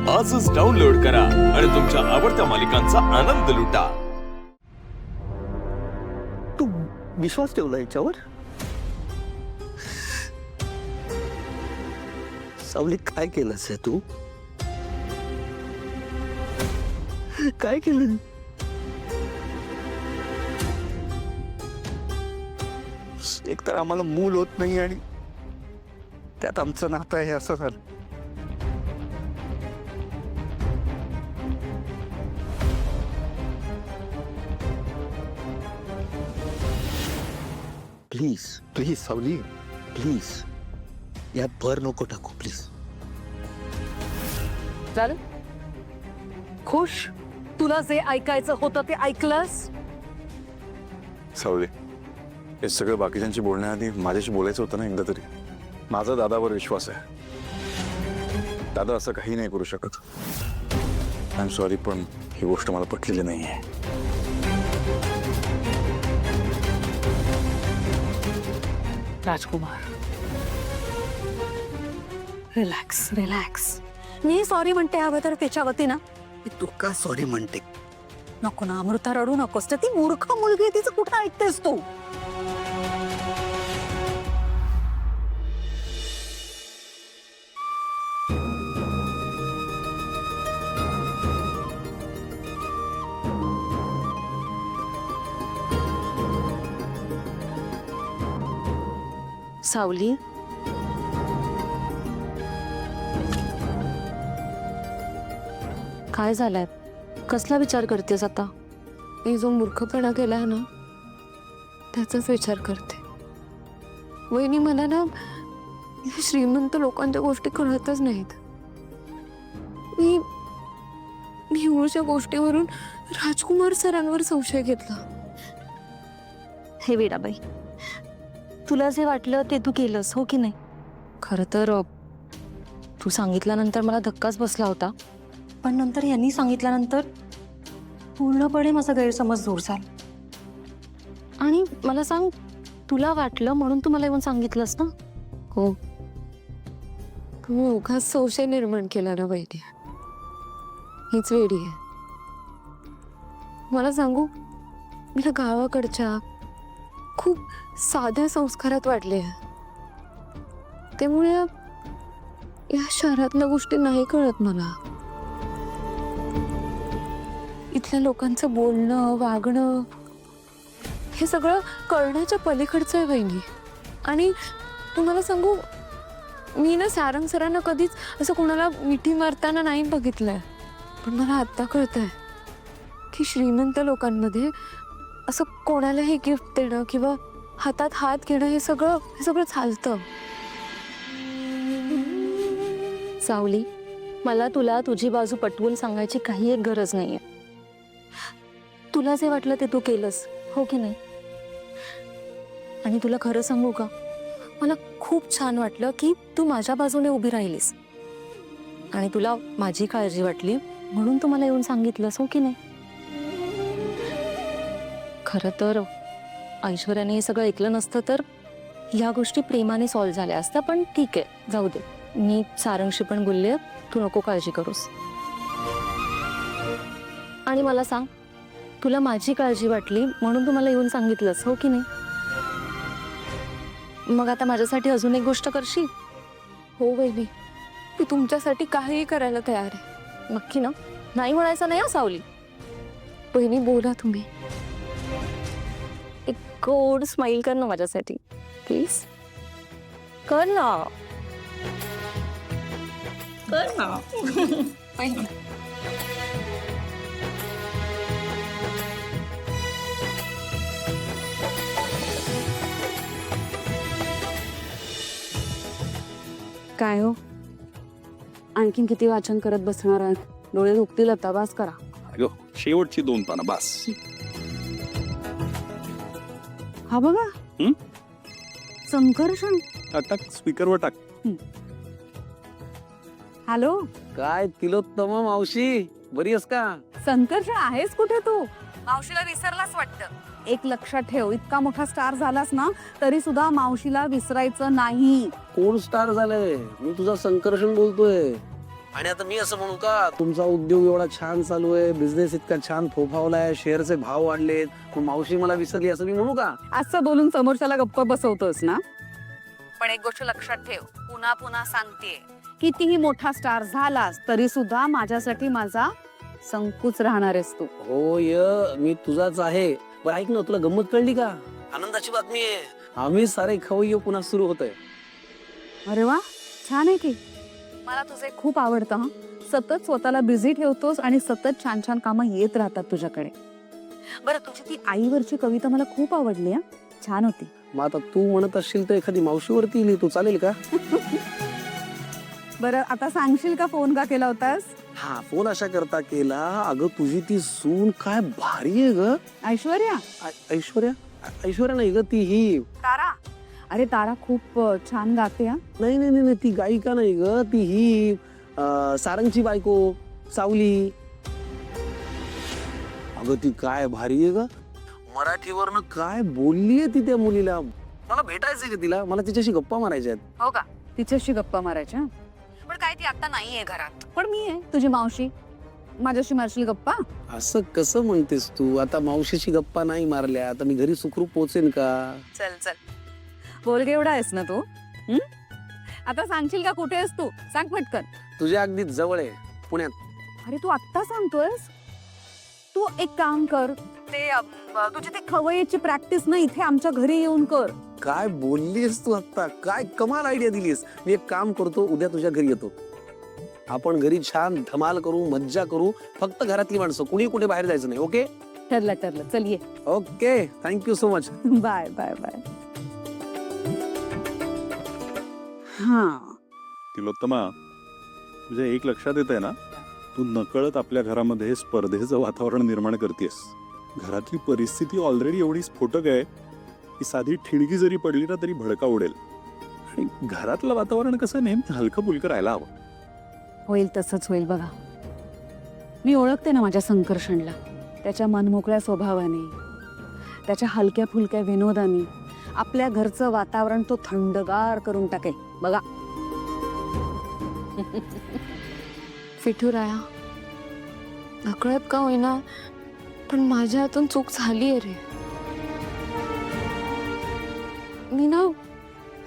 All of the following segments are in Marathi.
आजच डाउनलोड करा आणि तुमच्या आवडत्या मालिकांचा आनंद लुटा। तू विश्वास ठेवला याच्यावर? सावली काय केलंस तू? काय केलं? एक तर आम्हाला मूल होत नाही आणि त्यात आमचं नातं आहे असं झालं। प्लीज प्लीज सावली, प्लीज यात भर नको टाकू प्लीज। चल खुश, तुला जे ऐकायचं होतं ते ऐकलंस? सावली, हे सगळं बाकीच्यांशी बोलण्याआधी माझ्याशी बोलायचं होतं ना एकदा तरी। माझा दादावर विश्वास आहे, दादा असं काही नाही करू शकत। आय एम सॉरी, पण ही गोष्ट मला पटलेली नाहीये। राजकुमार, रिलॅक्स रिलॅक्स। मी सॉरी म्हणते हवं तर त्याच्या वतीनं। तू का सॉरी म्हणते? नको ना अमृता, रडू नकोस। तर ती मूर्ख मुलगी आहे, तिचं कुठं ऐकतेस तू? सावली, काय झालंय? कसला विचार करतेस आता? मी जो मूर्खपणा केलाय ना त्याचाच विचार करते। वहिनी, मला ना श्रीमंत लोकांच्या गोष्टी कळतच नाहीत। मी एवढ्या गोष्टीवरून राजकुमार सरांवर संशय घेतला। हे वेडाबाई, तुला जे वाटलं ते तू केलंस, हो की नाही? खरं तर तू सांगितल्यानंतर मला धक्काच बसला होता, पण नंतर यांनी सांगितल्यानंतर पूर्णपणे माझा गैरसमज दूर झाला। आणि मला सांग, तुला वाटलं म्हणून तू मला येऊन सांगितलंस ना? हो, तू उगाच संशय निर्माण केला ना वैद्य। हीच वेडी आहे। मला सांगू, मला गावाकडच्या खूप साध्या संस्कारात वाढले, त्यामुळे या शहरातल्या गोष्टी नाही कळत मला। इथल्या लोकांचं बोलणं वागणं हे सगळं कळण्याच्या पलीकडचं आहे वहिनी। आणि तुम्हाला सांगू, मी ना सारंग सरांना कधीच असं कोणाला मिठी मारताना नाही बघितलंय, पण मला आता कळतंय की श्रीमंत लोकांमध्ये असं कोणालाही गिफ्ट देणं किंवा हातात हात घेणं हे सगळं चालतं। सावली, मला तुला तुझी बाजू पटवून सांगायची काही एक गरज नाहीये। तुला जे वाटलं ते तू केलंस, हो की नाही? आणि तुला खरं सांगू का, मला खूप छान वाटलं की तू माझ्या बाजूने उभी राहिलीस आणि तुला माझी काळजी वाटली म्हणून तू मला येऊन सांगितलंस, हो की नाही? खरं तर ऐश्वर्याने हे सगळं ऐकलं नसतं तर या गोष्टी प्रेमाने सॉल्व्ह झाल्या असत्या, पण ठीक आहे, जाऊ दे। मी सारंगशी पण बोलले, तू नको काळजी करूस। आणि मला सांग, तुला माझी काळजी वाटली म्हणून तू मला येऊन सांगितलंस, हो की नाही? मग आता माझ्यासाठी अजून एक गोष्ट करशील? हो वहिनी, मी तुमच्यासाठी काहीही करायला तयार आहे। नक्की ना? नाही म्हणायचं नाही, सावली। वहिनी बोला तुम्ही। एक गोड स्माइल कर ना माझ्यासाठी, प्लीज कर ना, कर ना। काय हो, आणखीन किती वाचन करत बसणार आहात? डोळे दुखतील आता, बास करा। अगं, शेवटची 2 पानं बस। हा बघा, संकर्षण। टाक, स्पीकरवर टाक। हॅलो, काय तिलोत्तमा मावशी, बरी आहेस का? संकर्षण आहेस कुठे तू? मावशीला विसरलाच वाटतं। एक लक्षात ठेव, इतका मोठा स्टार झालास ना तरी सुद्धा मावशीला विसरायचं नाही। कोण स्टार झालंय? मी तुझा संकर्षण बोलतोय। आणि आता मी असं म्हणू का, तुमचा उद्योग एवढा छान चालू आहे, बिझनेस इतका छान फोफावलाय, शेअरचे भाव वाढलेत, मग मावशी मला विसरली असं मी म्हणू का? असं बोलून समोरच्याला गप्प बसवतोस ना. पण एक गोष्ट लक्षात ठेव, पुन्हा पुन्हा सांगतेय, कितीही मोठा स्टार झालास तरी सुद्धा माझ्यासाठी माझा संकोच राहणार आहेस तू. हो मी तुझाच आहे. पण ऐक ना, तुला गंमत कळली का? आनंदाची बातमी आहे, आम्ही सारे खवय्ये पुन्हा सुरू होतोय. अरे वा, छान आहे की. मला तुझे खूप आवडतं हं. सतत स्वतःला बिझी ठेवतोस आणि सतत छान छान कामं येत राहतात तुझ्याकडे. बरं, तुझी ती आईवरची कविता मला खूप आवडली हं. छान होती. मग आता तू म्हणत असशील तर एखादी मावशीवरती लिहितो, चालेल का? बरं, आता सांगशील का फोन का केला होतास? हा, फोन अशा करता केला, अगं तुझी ती सून काय भारी आहे ग. ऐश्वर्या. ऐश्वर्या? ऐश्वर्या नाही ग, ती ही तारा. अरे तारा खूप छान गाते हा. नाही नाही नाही, ती गायिका नाही ग, ती ही सारंगची बायको सावली. अगं ती काय भारी आहे ग, मराठीवरनं काय बोललीये ती त्या मुलीला. मला भेटायचंय का तिला, मला तिच्याशी गप्पा मारायच्या आहेत. हो का? तिच्याशी गप्पा मारायच्या. पण काय ती आता नाहीये घरात. पण मी आहे तुझी मावशी, माझ्याशी मारशील गप्पा? असं कसं म्हणतेस तू? आता मावशीशी गप्पा नाही मारल्या, आता मी घरी सुखरूप पोहोचेन का? चल चल, बोलगे एवढा आहेस ना तू. आता सांगशील का कुठे आहेस तू? सांग पटकन. तुझ्या अगदी जवळ आहे, पुण्यात. अरे तू आत्ता सांगतोयस? तू एक काम कर, ते तुझी ते खवय्याची प्रॅक्टिस ना इथे आमच्या घरी येऊन कर. काय बोललीस तू आता, काय कमाल आयडिया दिलीस. मी एक काम करतो, उद्या तुझ्या घरी येतो, आपण घरी छान धमाल करू, मज्जा करू. फक्त घरातली माणसं, कुणी कुठे बाहेर जायचं नाही. ओके? ठरलं ठरलं, चल ये. Okay, thank you so much. Bye bye bye. हा, तिलोत्तमा, तुझ्या एक लक्षात येत आहे ना, तू नकळत आपल्या घरामध्ये स्पर्धेचं वातावरण निर्माण करतेस. घरातली परिस्थिती ऑलरेडी एवढी स्फोटक आहे की साधी ठिणगी जरी पडली ना तरी भडका उडेल. आणि घरातलं वातावरण कसं नेहमी हलकं फुलकं राहायला हवं. होईल तसंच होईल बघा. मी ओळखते ना माझ्या संकर्षणला, त्याच्या मनमोकळ्या स्वभावाने, त्याच्या हलक्या फुलक्या विनोदाने आपल्या घरचं वातावरण तो थंडगार करून टाकेल बघा. विठुराया, नकळत का होईना पण माझ्या हातून चूक झाली आहे रे. मी ना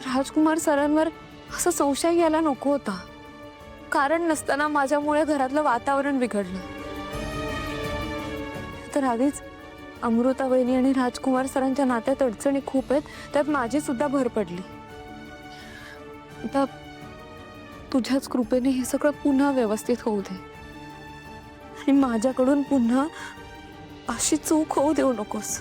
राजकुमार सरांवर असा संशय यायला नको होता. कारण नसताना माझ्यामुळे घरातलं वातावरण बिघडलं. तर आधीच अमृता वहिनी आणि राजकुमार सरांच्या नात्यात अडचणी खूप आहेत, त्यात माझी सुद्धा भर पडली. आता तुझ्याच कृपेने हे सगळं पुन्हा व्यवस्थित होऊ दे आणि माझ्याकडून पुन्हा अशी चूक होऊ देऊ नकोस.